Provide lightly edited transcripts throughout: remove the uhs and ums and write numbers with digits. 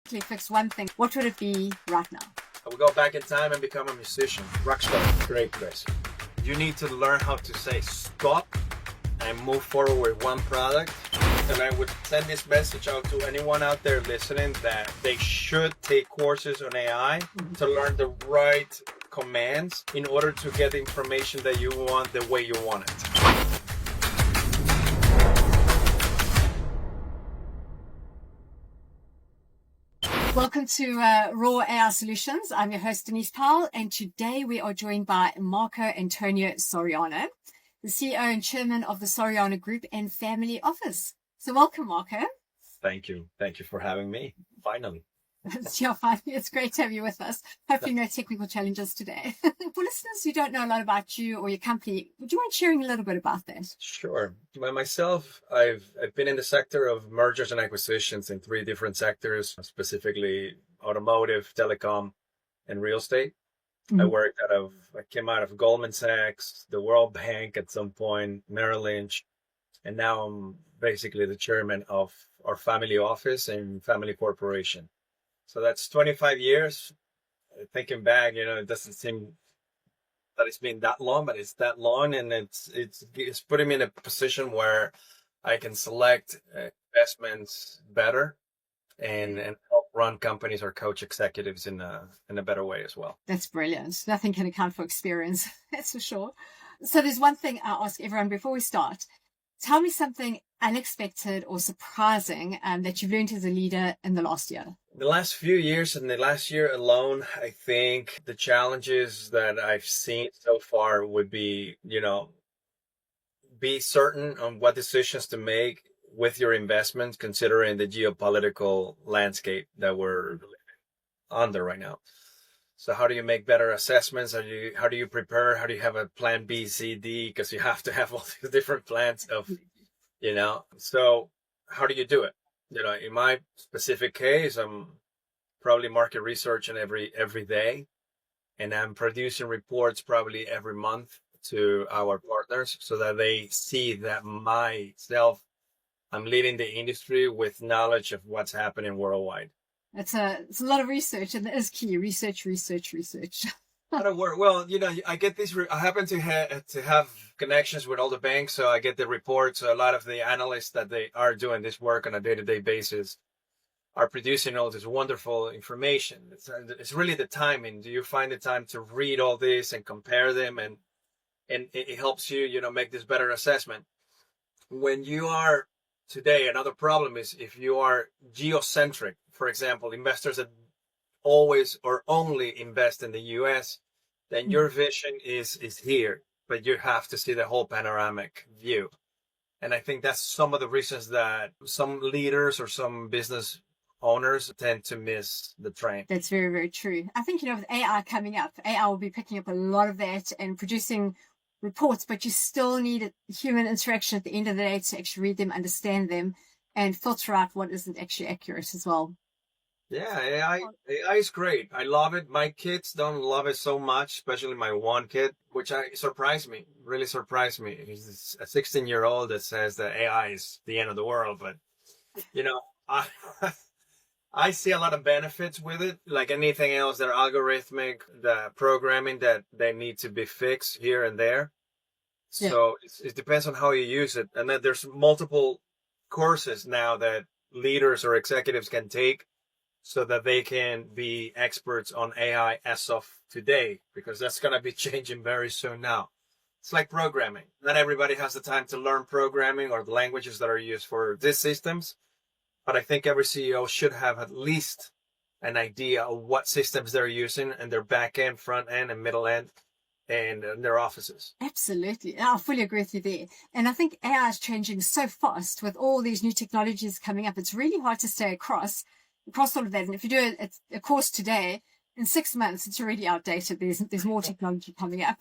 Fix one thing, what would it be right now? I would go back in time and become a musician, rock star. Great, Chris. You need to learn how to say stop and move forward with one product. And I would send this message out to anyone out there listening that they should take courses on AI to learn the right commands in order to get the information that you want the way you want it. Welcome to Raw AI Solutions. I'm your host, Denise Powell, and today we are joined by Marco Antonio Soriano, the CEO and Chairman of the Soriano Group and Family Office. So welcome, Marco. Thank you. Thank you for having me, finally. It's great to have you with us. Hopefully no technical challenges today. For listeners who don't know a lot about you or your company, would you mind sharing a little bit about that? Sure. By myself, I've been in the sector of mergers and acquisitions in 3 different sectors, specifically automotive, telecom, and real estate. I came out of Goldman Sachs, the World Bank at some point, Merrill Lynch, and now I'm basically the chairman of our family office and family corporation. So that's 25 years. Thinking back, it doesn't seem that it's been that long, but it's that long, and it's putting me in a position where I can select investments better and help run companies or coach executives in a better way as well. That's brilliant. Nothing can account for experience, that's for sure. So there's one thing I ask everyone before we start. Tell me something unexpected or surprising that you've learned as a leader in the last year. The last few years and the last year alone, I think the challenges that I've seen so far would be, be certain on what decisions to make with your investments, considering the geopolitical landscape that we're under right now. So how do you make better assessments? How do you prepare? How do you have a plan B, C, D? Because you have to have all these different plans of, So how do you do it? In my specific case, I'm probably market researching every day, and I'm producing reports probably every month to our partners so that they see that I'm leading the industry with knowledge of what's happening worldwide. It's a lot of research, and that is key. Research. Well, I get these. I happen to have connections with all the banks, so I get the reports. A lot of the analysts that they are doing this work on a day-to-day basis are producing all this wonderful information. It's really the timing. Do you find the time to read all this and compare them, and it helps you, make this better assessment. When you are today, another problem is if you are geocentric. For example, investors that always or only invest in the US, then your vision is here, but you have to see the whole panoramic view. And I think that's some of the reasons that some leaders or some business owners tend to miss the train. That's very, very true. I think, with AI coming up, AI will be picking up a lot of that and producing reports, but you still need human interaction at the end of the day to actually read them, understand them, and filter out what isn't actually accurate as well. Yeah, AI is great. I love it. My kids don't love it so much, especially my one kid, which really surprised me. He's a 16-year-old that says that AI is the end of the world. But, I see a lot of benefits with it, like anything else, that are algorithmic, the programming that they need to be fixed here and there. Yeah. So it depends on how you use it. And then there's multiple courses now that leaders or executives can take so that they can be experts on AI as of today, because that's going to be changing very soon now. It's like programming. Not everybody has the time to learn programming or the languages that are used for these systems. But I think every CEO should have at least an idea of what systems they're using in their back end, front end, and middle end, and in their offices. Absolutely. I fully agree with you there. And I think AI is changing so fast with all these new technologies coming up. It's really hard to stay across all of that. And if you do a course today, in 6 months, it's already outdated. There's more technology coming up.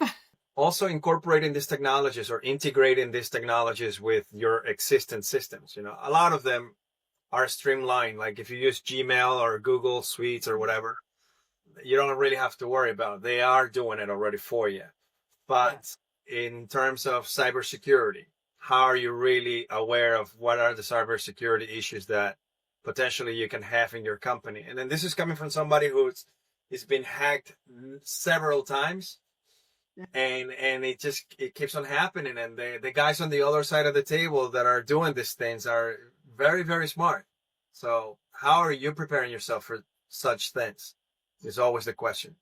Also incorporating these technologies or integrating these technologies with your existing systems. A lot of them are streamlined. Like if you use Gmail or Google Suites or whatever, you don't really have to worry about it. They are doing it already for you. But in terms of cybersecurity, how are you really aware of what are the cybersecurity issues that potentially you can have in your company. And then this is coming from somebody who's been hacked several times, and it keeps on happening. And the guys on the other side of the table that are doing these things are very, very smart. So how are you preparing yourself for such things is always the question.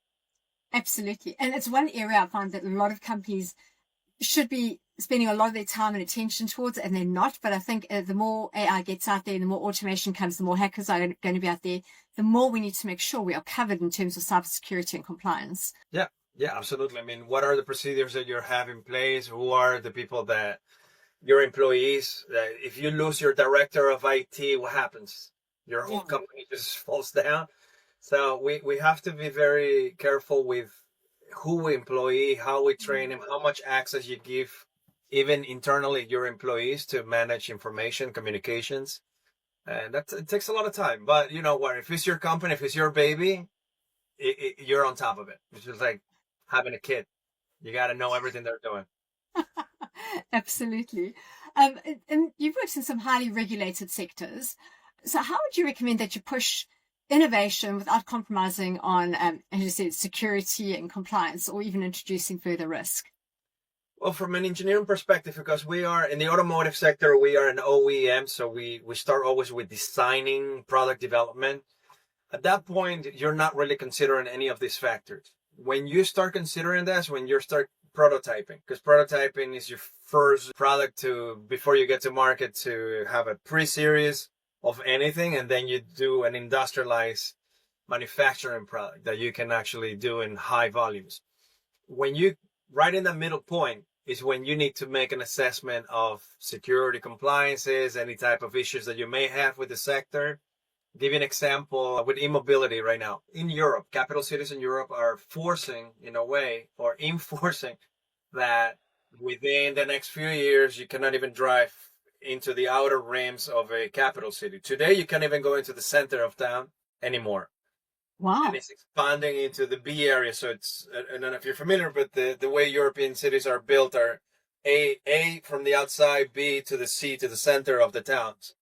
Absolutely. And it's one area I find that a lot of companies should be spending a lot of their time and attention towards, and they're not. But I think the more AI gets out there, the more automation comes, the more hackers are going to be out there, the more we need to make sure we are covered in terms of cybersecurity and compliance. Yeah, absolutely. I mean, what are the procedures that you have in place? Who are the people that your employees? If you lose your director of IT, what happens? Your whole company just falls down. So we have to be very careful with who we employ, how we train them, how much access you give, even internally, your employees to manage information, communications. And it takes a lot of time. But you know what? If it's your company, if it's your baby, you're on top of it. It's just like having a kid. You got to know everything they're doing. Absolutely. And you've worked in some highly regulated sectors. So how would you recommend that you push innovation without compromising on, as you said, security and compliance, or even introducing further risk? Well, from an engineering perspective, because we are in the automotive sector, we are an OEM, so we start always with designing product development. At that point, you're not really considering any of these factors. When you start considering this, when you start prototyping, because prototyping is your first product before you get to market, to have a pre-series of anything, and then you do an industrialized manufacturing product that you can actually do in high volumes. When you right in the middle point is when you need to make an assessment of security compliances, any type of issues that you may have with the sector. I'll give you an example with e-mobility right now. In Europe, capital cities in Europe are forcing, in a way, or enforcing that within the next few years, you cannot even drive into the outer rims of a capital city. Today, you can't even go into the center of town anymore. Wow. And it's expanding into the B area. So it's, I don't know if you're familiar, but the way European cities are built are A from the outside, B to the C to the center of the towns.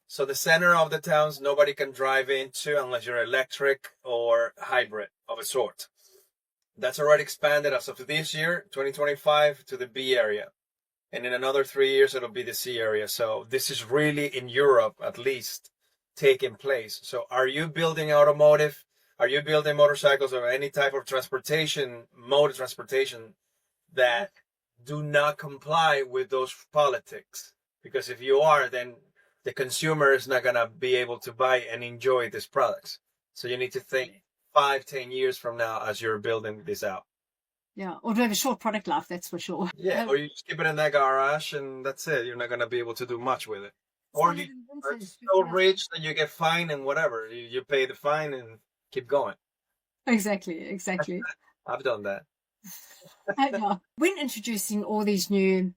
So the center of the towns, nobody can drive into unless you're electric or hybrid of a sort. That's already expanded as of this year, 2025, to the B area. And in another 3 years, it'll be the C area. So this is really in Europe, at least, taking place. So are you building automotive? Are you building motorcycles or any type of mode of transportation that do not comply with those politics? Because if you are, then the consumer is not going to be able to buy and enjoy these products. So you need to think 5-10 years from now as you're building this out. Yeah, or to have a short product life, that's for sure. Yeah, or you just keep it in that garage and that's it. You're not going to be able to do much with it. Or you are so rich that you get fined and whatever. You pay the fine and keep going. Exactly. I've done that. When introducing all these new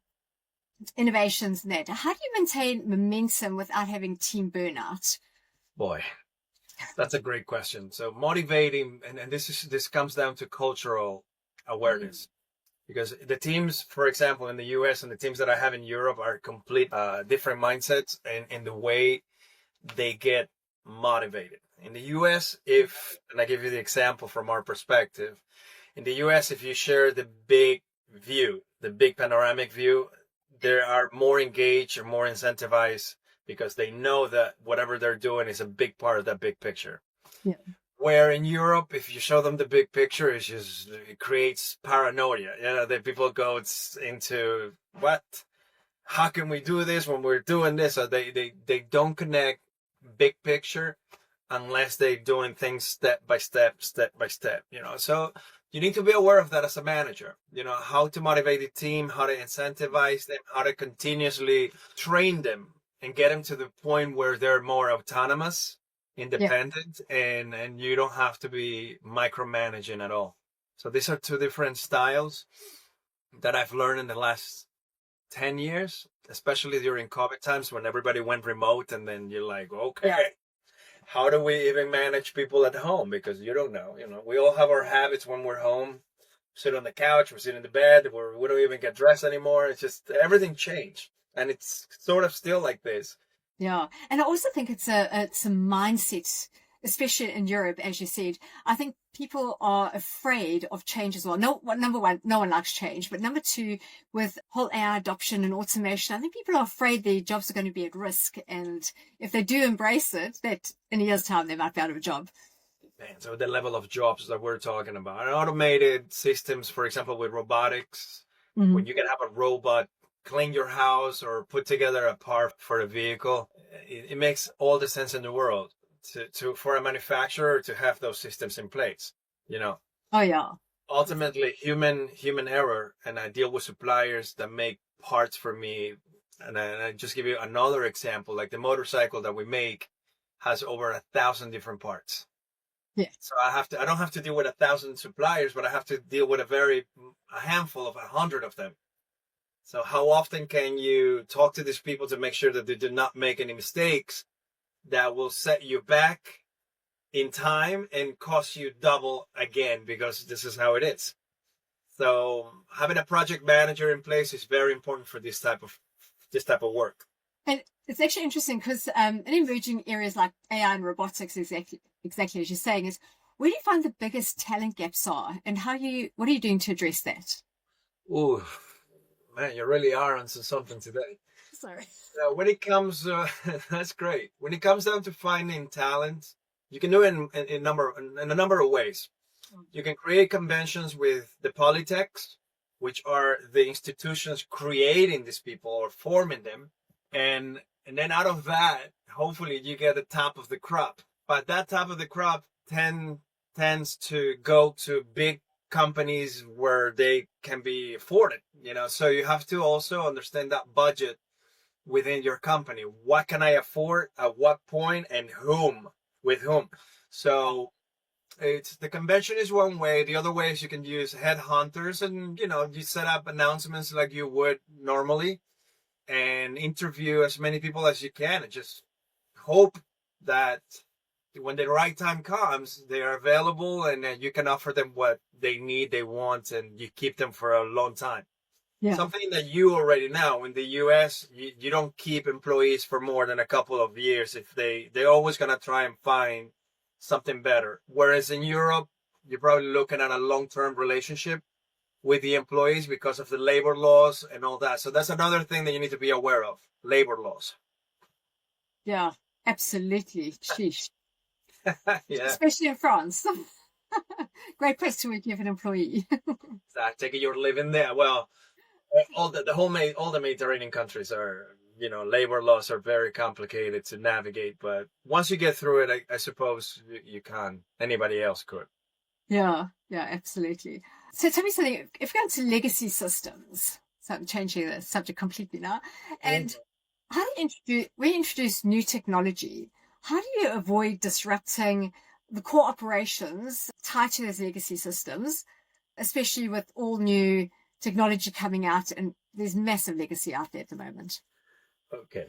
innovations and that, how do you maintain momentum without having team burnout? Boy, that's a great question. So motivating, and this comes down to cultural awareness. Because the teams, for example, in the US and the teams that I have in Europe are complete different mindsets and the way they get motivated. In the US, and I give you the example from our perspective, in the US, if you share the big view, the big panoramic view, they are more engaged or more incentivized because they know that whatever they're doing is a big part of that big picture. Yeah. Where in Europe, if you show them the big picture, it creates paranoia. You know, the people go into what? How can we do this when we're doing this? So they don't connect big picture unless they're doing things step by step. You know, so you need to be aware of that as a manager. You know, how to motivate the team, how to incentivize them, how to continuously train them and get them to the point where they're more autonomous, independent, and you don't have to be micromanaging at all. So these are two different styles that I've learned in the last 10 years, especially during COVID times when everybody went remote, and then you're like, okay, how do we even manage people at home? Because you don't know, we all have our habits when we're home, sit on the couch, we sit in the bed, we don't even get dressed anymore. It's just everything changed. And it's sort of still like this. Yeah. And I also think it's a mindset, especially in Europe, as you said. I think people are afraid of change as well. No, well, number one, no one likes change. But number two, with whole AI adoption and automation, I think people are afraid their jobs are going to be at risk. And if they do embrace it, that in a year's time, they might be out of a job. Man, so the level of jobs that we're talking about, and automated systems, for example, with robotics, when you can have a robot clean your house or put together a part for a vehicle, it makes all the sense in the world to for a manufacturer to have those systems in place. You know, Oh, yeah. ultimately human error, and I deal with suppliers that make parts for me. And I just give you another example, like the motorcycle that we make has over 1,000 different parts. Yeah. So I don't have to deal with 1,000 suppliers, but I have to deal with a handful of 100 of them. So how often can you talk to these people to make sure that they do not make any mistakes that will set you back in time and cost you double again, because this is how it is. So having a project manager in place is very important for this type of work. And it's actually interesting because in emerging areas like AI and robotics, exactly as you're saying, is where do you find the biggest talent gaps are, and what are you doing to address that? Ooh, man, you really are onto something today. Sorry. When it comes, that's great. When it comes down to finding talent, you can do it in a number of ways. You can create conventions with the polytechs, which are the institutions creating these people or forming them. And then out of that, hopefully you get the top of the crop. But that top of the crop tends to go to big companies where they can be afforded, so you have to also understand that budget within your company. What can I afford at what point, and with whom? So it's the convention is one way. The other way is you can use headhunters, and you set up announcements like you would normally and interview as many people as you can, and just hope that when the right time comes, they are available, and you can offer them what they need, they want, and you keep them for a long time. Yeah. Something that you already know in the US, you don't keep employees for more than a couple of years. If they're always going to try and find something better. Whereas in Europe, you're probably looking at a long-term relationship with the employees because of the labor laws and all that. So that's another thing that you need to be aware of, labor laws. Yeah, absolutely. Sheesh. Yeah. Especially in France. Great place to work if an employee. I take it you're living there. Well, all the Mediterranean countries are, labor laws are very complicated to navigate. But once you get through it, I suppose you can. Anybody else could. Yeah, absolutely. So tell me something. If we go into legacy systems, so I'm changing the subject completely now, and how do we introduce new technology? How do you avoid disrupting the core operations tied to those legacy systems, especially with all new technology coming out, and there's massive legacy out there at the moment? Okay,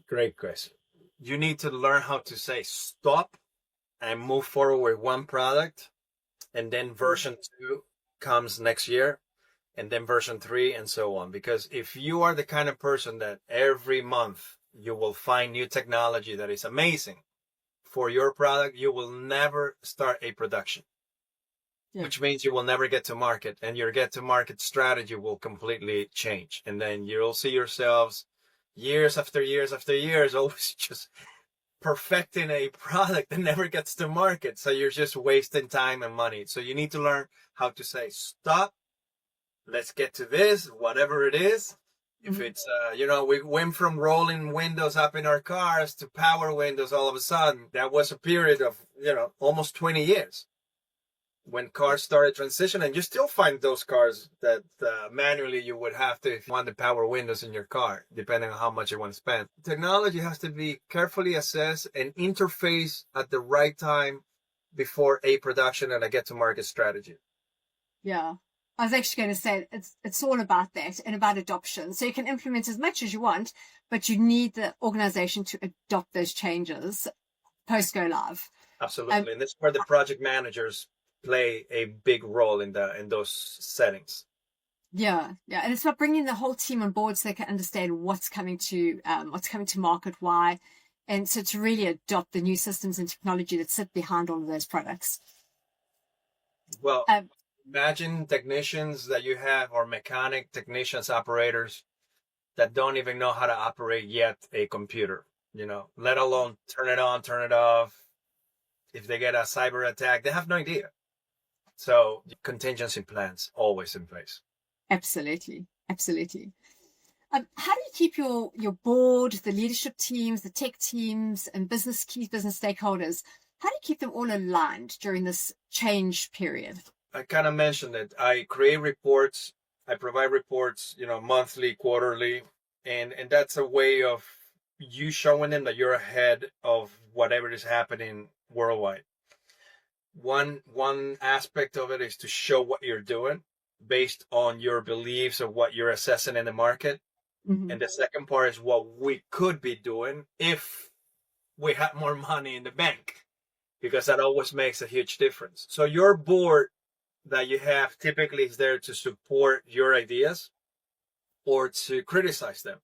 great question. You need to learn how to say stop and move forward with one product, and then version 2 comes next year, and then version 3, and so on. Because if you are the kind of person that every month you will find new technology that is amazing for your product, you will never start a production. Yeah. Which means you will never get to market, and your get to market strategy will completely change. And then you'll see yourselves years after years after years always just perfecting a product that never gets to market. So you're just wasting time and money. So you need to learn how to say stop. Let's get to this, whatever it is. If it's, we went from rolling windows up in our cars to power windows all of a sudden. That was a period of, almost 20 years when cars started transitioning. You still find those cars that manually you would have to if you want the power windows in your car, depending on how much you want to spend. Technology has to be carefully assessed and interfaced at the right time before a production and a get-to-market strategy. Yeah. I was actually going to say it's all about that and about adoption. So you can implement as much as you want, but you need the organization to adopt those changes post go live. Absolutely. And this is where the project managers play a big role in those settings. Yeah, yeah, and it's about bringing the whole team on board so they can understand what's coming to market, why, and so to really adopt the new systems and technology that sit behind all of those products. Well, Um, imagine technicians that you have, or mechanic technicians, operators that don't even know how to operate yet a computer, let alone turn it on, turn it off. If they get a cyber attack, they have no idea. So contingency plans always in place. Absolutely, absolutely. How do you keep your board, the leadership teams, the tech teams, and key business stakeholders? How do you keep them all aligned during this change period? I kind of mentioned it. I create reports. I provide reports, monthly, quarterly, and that's a way of you showing them that you're ahead of whatever is happening worldwide. One aspect of it is to show what you're doing based on your beliefs of what you're assessing in the market. Mm-hmm. And the second part is what we could be doing if we had more money in the bank, because that always makes a huge difference. So your board that you have typically is there to support your ideas or to criticize them.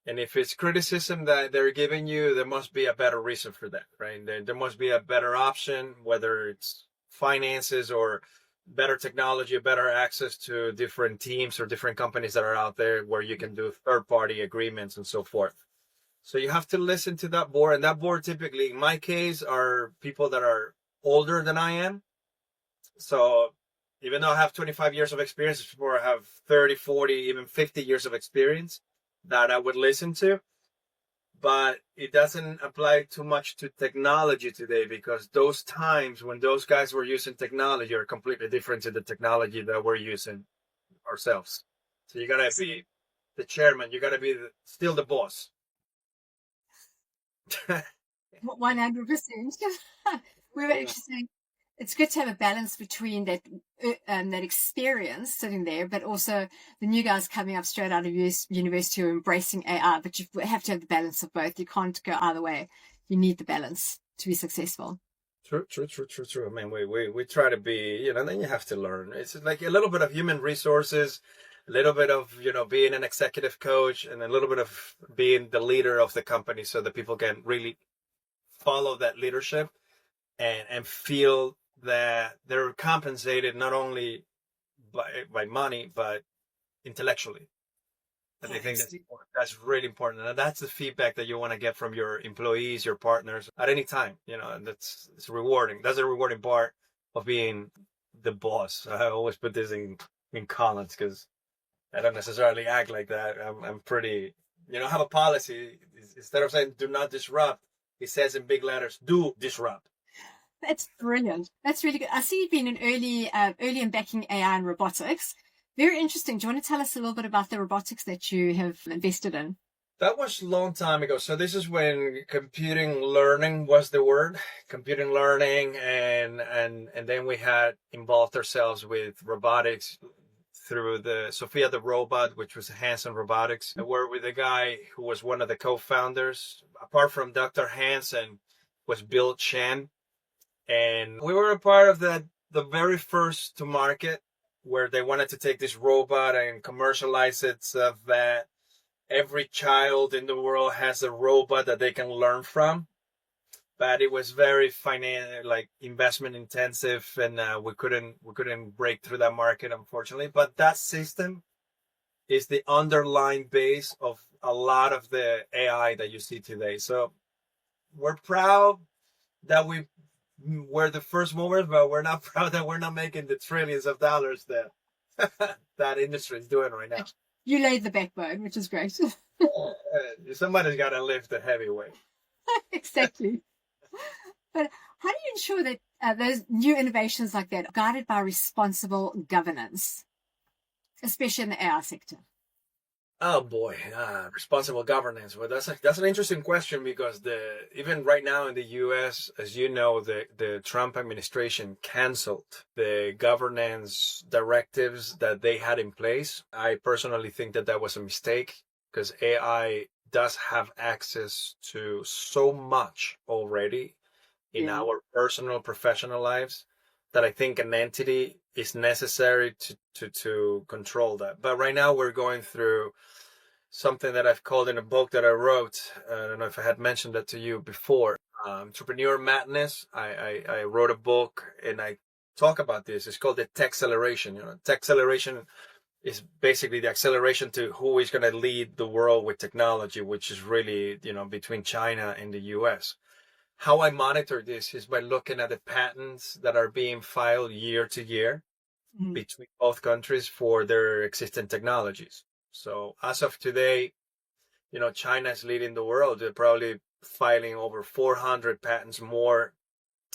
And if it's criticism that they're giving you, there must be a better reason for that, right? There must be a better option, whether it's finances or better technology, better access to different teams or different companies that are out there where you can do third-party agreements and so forth. So you have to listen to that board. And that board typically, in my case, are people that are older than I am. So even though I have 25 years of experience, before I have 30, 40, even 50 years of experience that I would listen to. But it doesn't apply too much to technology today, because those times when those guys were using technology are completely different to the technology that we're using ourselves. So you gotta be the chairman. You gotta be still the boss. 100%. We were actually saying it's good to have a balance between that experience sitting there, but also the new guys coming up straight out of university who are embracing AI. But you have to have the balance of both. You can't go either way. You need the balance to be successful. True, true, true, true, true. I mean, we try to be, then you have to learn. It's like a little bit of human resources, a little bit of, being an executive coach, and a little bit of being the leader of the company so that people can really follow that leadership and feel that they're compensated not only by money, but intellectually. And I think that's really important. And that's the feedback that you want to get from your employees, your partners at any time, and it's rewarding. That's a rewarding part of being the boss. I always put this in comments because I don't necessarily act like that. I'm pretty, I have a policy. Instead of saying do not disrupt, it says in big letters, do disrupt. That's brilliant. That's really good. I see you've been in early in backing AI and robotics. Very interesting. Do you want to tell us a little bit about the robotics that you have invested in? That was a long time ago. So this is when computing learning was the word, computing learning, and then we had involved ourselves with robotics through the Sophia the robot, which was Hanson Robotics. I worked with a guy who was one of the co-founders. Apart from Dr. Hanson, was Bill Chen, and we were a part of the very first to market, where they wanted to take this robot and commercialize it so that every child in the world has a robot that they can learn from. But it was very investment intensive, and we couldn't break through that market, unfortunately. But that system is the underlying base of a lot of the AI that you see today. So we're proud that we're the first movers, but we're not proud that we're not making the trillions of dollars that that industry is doing right now. You laid the backbone, which is great. Somebody's got to lift the heavy weight. Exactly. But how do you ensure that those new innovations like that are guided by responsible governance, especially in the AI sector? Oh boy, responsible governance. Well, that's an interesting question, because even right now in the U.S., as you know, the Trump administration canceled the governance directives that they had in place. I personally think that was a mistake, because AI does have access to so much already in our personal, professional lives, that I think an entity is necessary to control that. But right now we're going through something that I've called in a book that I wrote. I don't know if I had mentioned that to you before. Entrepreneur Madness. I wrote a book and I talk about this. It's called the tech acceleration. Tech acceleration is basically the acceleration to who is going to lead the world with technology, which is really, between China and the US. How I monitor this is by looking at the patents that are being filed year to year between both countries for their existing technologies. So as of today, China is leading the world. They're probably filing over 400 patents more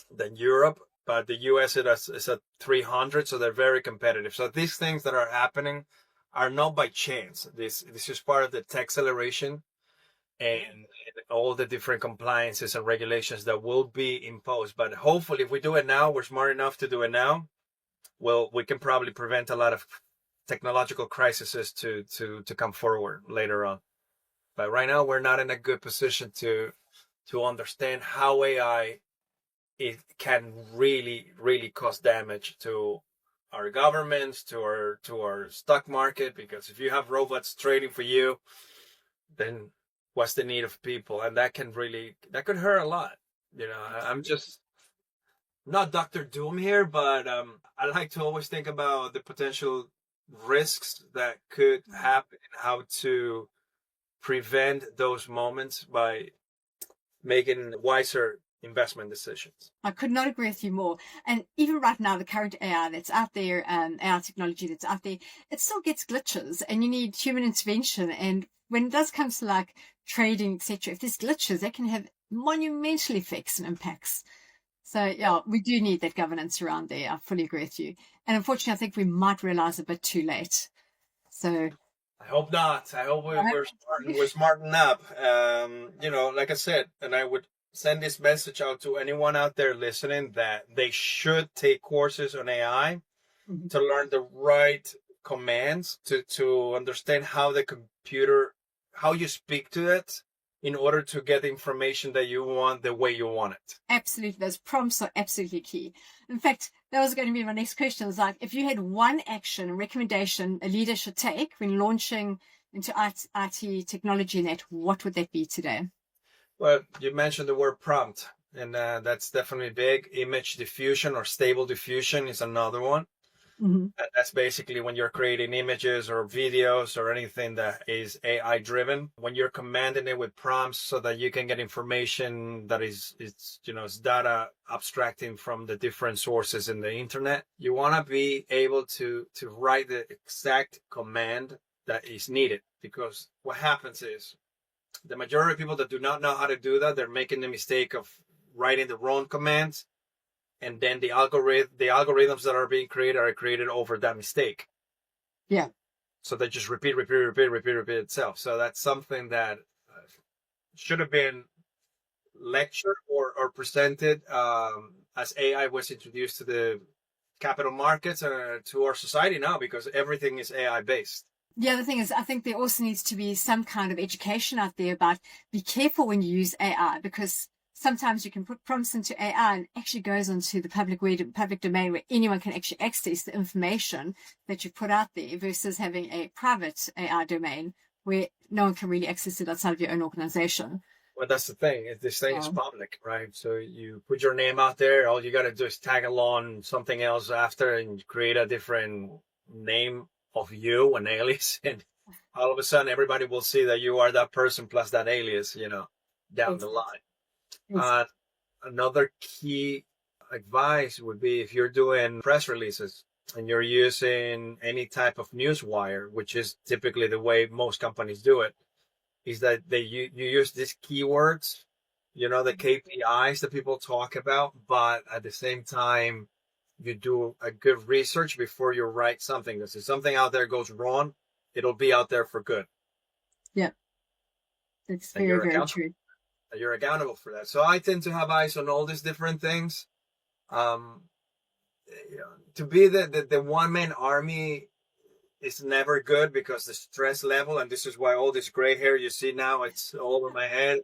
than Europe, but the US is at 300, so they're very competitive. So these things that are happening are not by chance. This is part of the tech acceleration and all the different compliances and regulations that will be imposed. But hopefully, if we do it now, we're smart enough to do it now. Well, we can probably prevent a lot of technological crises to come forward later on. But right now, we're not in a good position to understand how AI it can really, really cause damage to our governments, to our stock market. Because if you have robots trading for you, then what's the need of people? And that could hurt a lot. I'm just not Dr. Doom here, but I like to always think about the potential risks that could happen and how to prevent those moments by making wiser investment decisions. I could not agree with you more. And even right now, the current AI that's out there, AI technology that's out there, it still gets glitches and you need human intervention. And when it does come to like trading, etc., if there's glitches, they can have monumental effects and impacts. So yeah, we do need that governance around there. I fully agree with you. And unfortunately, I think we might realize a bit too late. So I hope not. I hope we're smarting up. Like I said, and I would send this message out to anyone out there listening that they should take courses on AI to learn the right commands to understand how the computer, how you speak to it in order to get the information that you want the way you want it. Absolutely. Those prompts are absolutely key. In fact, that was going to be my next question. It's like, if you had one action, a recommendation a leader should take when launching into IT technology net, what would that be today? Well, you mentioned the word prompt, and that's definitely big. Image diffusion or stable diffusion is another one. That's basically when you're creating images or videos or anything that is AI driven, when you're commanding it with prompts so that you can get information that is data abstracting from the different sources in the internet. You want to be able to write the exact command that is needed, because what happens is the majority of people that do not know how to do that, they're making the mistake of writing the wrong commands. And then the algorithms that are being created are created over that mistake. Yeah. So they just repeat itself. So that's something that should have been lectured or presented as AI was introduced to the capital markets and to our society now, because everything is AI based. The other thing is, I think there also needs to be some kind of education out there about be careful when you use AI, because sometimes you can put prompts into AI and it actually goes onto the public domain where anyone can actually access the information that you put out there, versus having a private AI domain where no one can really access it outside of your own organization. Well, that's the thing. This thing is public, right? So you put your name out there. All you got to do is tag along something else after and create a different name of you, an alias. And all of a sudden, everybody will see that you are that person plus that alias, down the line. Another key advice would be, if you're doing press releases and you're using any type of news wire, which is typically the way most companies do it, is that you use these keywords, the KPIs that people talk about, but at the same time, you do a good research before you write something. Because if something out there goes wrong, it'll be out there for good. Yeah, that's very, very true. You're accountable for that. So I tend to have eyes on all these different things. To be the one-man army is never good, because the stress level, and this is why all this gray hair you see now, it's all over my head.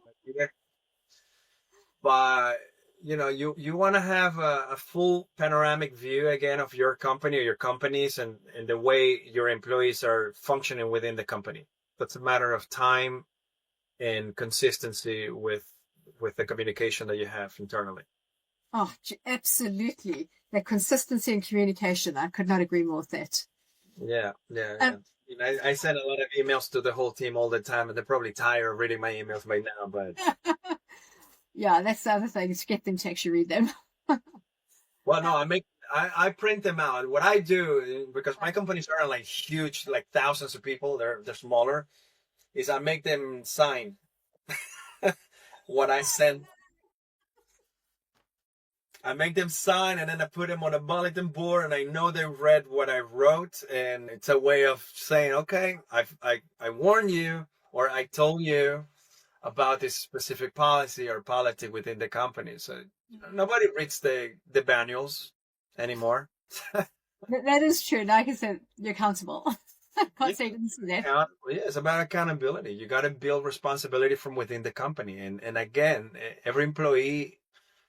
But you want to have a full panoramic view again of your company or your companies and the way your employees are functioning within the company. That's a matter of time and consistency with the communication that you have internally. Oh, absolutely. The consistency and communication. I could not agree more with that. Yeah, yeah, yeah. Um, I send a lot of emails to the whole team all the time, and they're probably tired of reading my emails by now. But yeah, that's the other thing, is to get them to actually read them. well, no, I print them out. What I do, because my companies aren't like huge, like thousands of people, they're smaller, is I make them sign what I send. I make them sign, and then I put them on a bulletin board, and I know they read what I wrote, and it's a way of saying, okay, I warned you, or I told you about this specific policy or politic within the company. So nobody reads the manuals anymore. That is true. Like I said, you're accountable. Can't say you didn't see that. Yeah, it's about accountability. You got to build responsibility from within the company, and again, every employee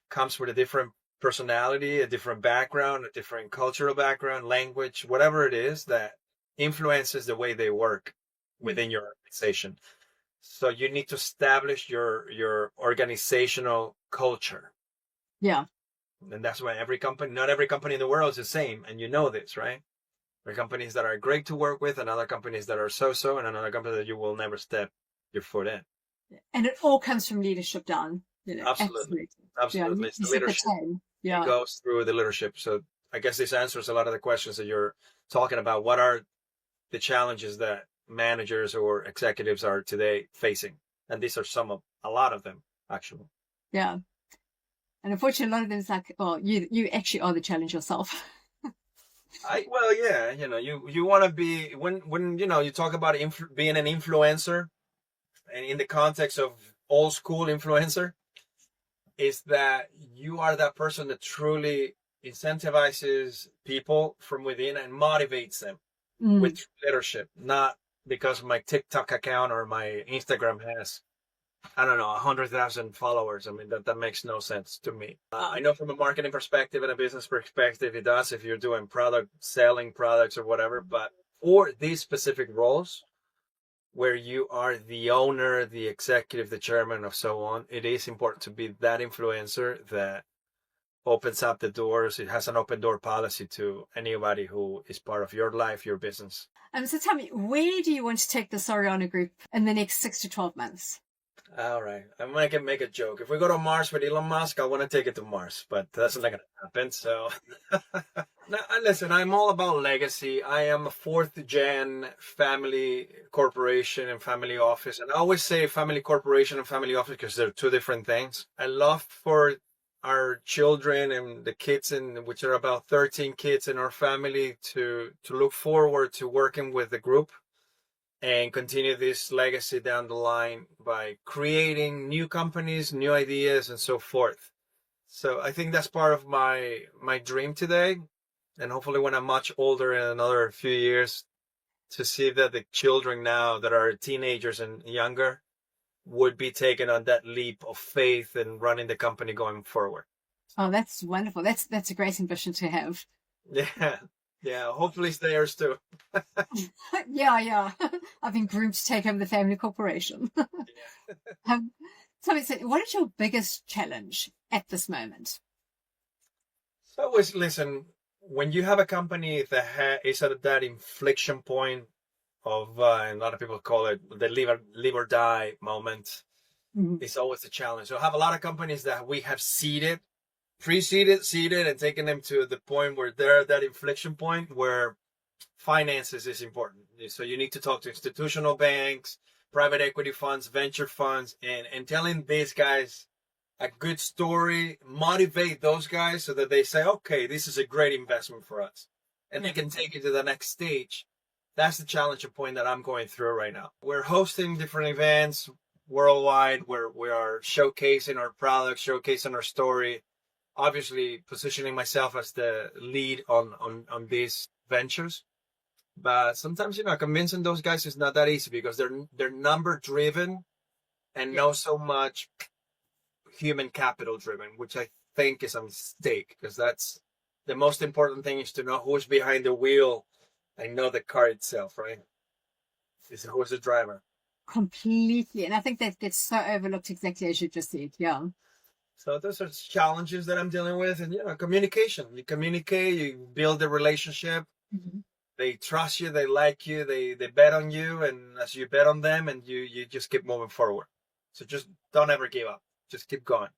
comes with a different personality, a different background, a different cultural background, language, whatever it is that influences the way they work within your organization. So you need to establish your organizational culture. Yeah. And that's why not every company in the world is the same. And you know this, right? There are companies that are great to work with and other companies that are so-so and another company that you will never step your foot in. And it all comes from leadership down. Absolutely. Yeah, It's the leadership. Yeah. It goes through the leadership. So I guess this answers a lot of the questions that you're talking about. What are the challenges that managers or executives are today facing? And these are a lot of them, actually. Yeah. And unfortunately, a lot of them is like, oh, you actually are the challenge yourself. Well, yeah, you want to be, when you talk about being an influencer, and in the context of old school influencer, is that you are that person that truly incentivizes people from within and motivates them with leadership, not because my TikTok account or my Instagram has, I don't know, 100,000 followers. I mean, that makes no sense to me. I know from a marketing perspective and a business perspective, it does if you're doing selling products or whatever, but for these specific roles, where you are the owner, the executive, the chairman, of so on, it is important to be that influencer that opens up the doors. It has an open door policy to anybody who is part of your life, your business. So tell me, where do you want to take the Soriano Group in the next 6 to 12 months? All right. I'm going to make a joke. If we go to Mars with Elon Musk, I want to take it to Mars, but that's not going to happen. So now, listen, I'm all about legacy. I am a fourth gen family corporation and family office. And I always say family corporation and family office because they're two different things. I love for our children and the kids, which are about 13 kids in our family, to look forward to working with the group and continue this legacy down the line by creating new companies, new ideas, and so forth. So I think that's part of my dream today. And hopefully when I'm much older in another few years, to see that the children now that are teenagers and younger would be taking on that leap of faith and running the company going forward. Oh, that's wonderful. That's a great ambition to have. Yeah. Yeah, hopefully it's theirs too. Yeah. I've been groomed to take over the family corporation. So what is your biggest challenge at this moment? So listen, when you have a company that is at that inflection point of, and a lot of people call it the live or die moment, it's always a challenge. So I have a lot of companies that we have seeded, and taken them to the point where they're at that inflection point where finances is important. So you need to talk to institutional banks, private equity funds, venture funds, and telling these guys a good story, motivate those guys so that they say, okay, this is a great investment for us. And they can take it to the next stage. That's the challenge point that I'm going through right now. We're hosting different events worldwide where we are showcasing our products, showcasing our story, obviously positioning myself as the lead on these ventures. But sometimes, convincing those guys is not that easy because they're number driven and not so much human capital driven, which think is a mistake, because that's the most important thing, is to know who's behind the wheel and know the car itself, right? Who's the driver. Completely. And I think that gets so overlooked, exactly as you just said. Yeah. So those are challenges that I'm dealing with. And, communication. You communicate, you build a relationship. Mm-hmm. They trust you, they like you, they bet on you. And as you bet on them, and you just keep moving forward. So just don't ever give up. Just keep going.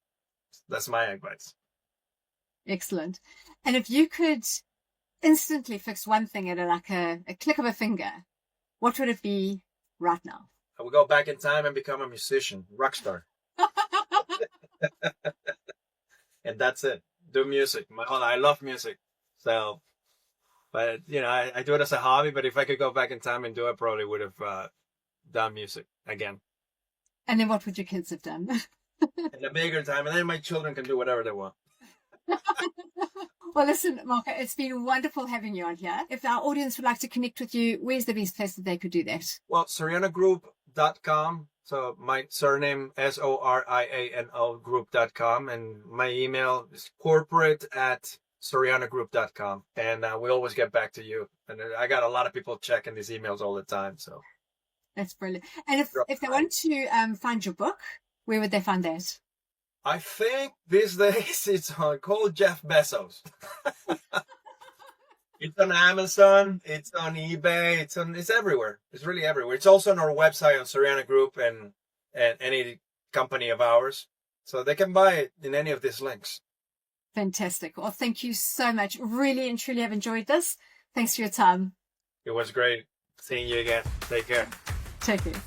That's my advice. Excellent. And if you could instantly fix one thing at a click of a finger, what would it be right now? I would go back in time and become a musician, rock star. And that's it. Do music. I love music. So, but I do it as a hobby. But if I could go back in time and do it, probably would have done music again. And then what would your kids have done? In a bigger time, and then my children can do whatever they want. Well, listen, Marco, it's been wonderful having you on here. If our audience would like to connect with you, where's the best place that they could do that? Well, SorianoGroup.com. So my surname, SORIANO Group.com. And my email is corporate@SorianoGroup.com. And we always get back to you. And I got a lot of people checking these emails all the time. So that's brilliant. And if they want to find your book, where would they find that? I think these days it's called Jeff Bezos. It's on Amazon, it's on eBay, it's everywhere. It's really everywhere. It's also on our website on Soriano Group and any company of ours. So they can buy it in any of these links. Fantastic. Well, thank you so much. Really and truly have enjoyed this. Thanks for your time. It was great seeing you again. Take care. Take care.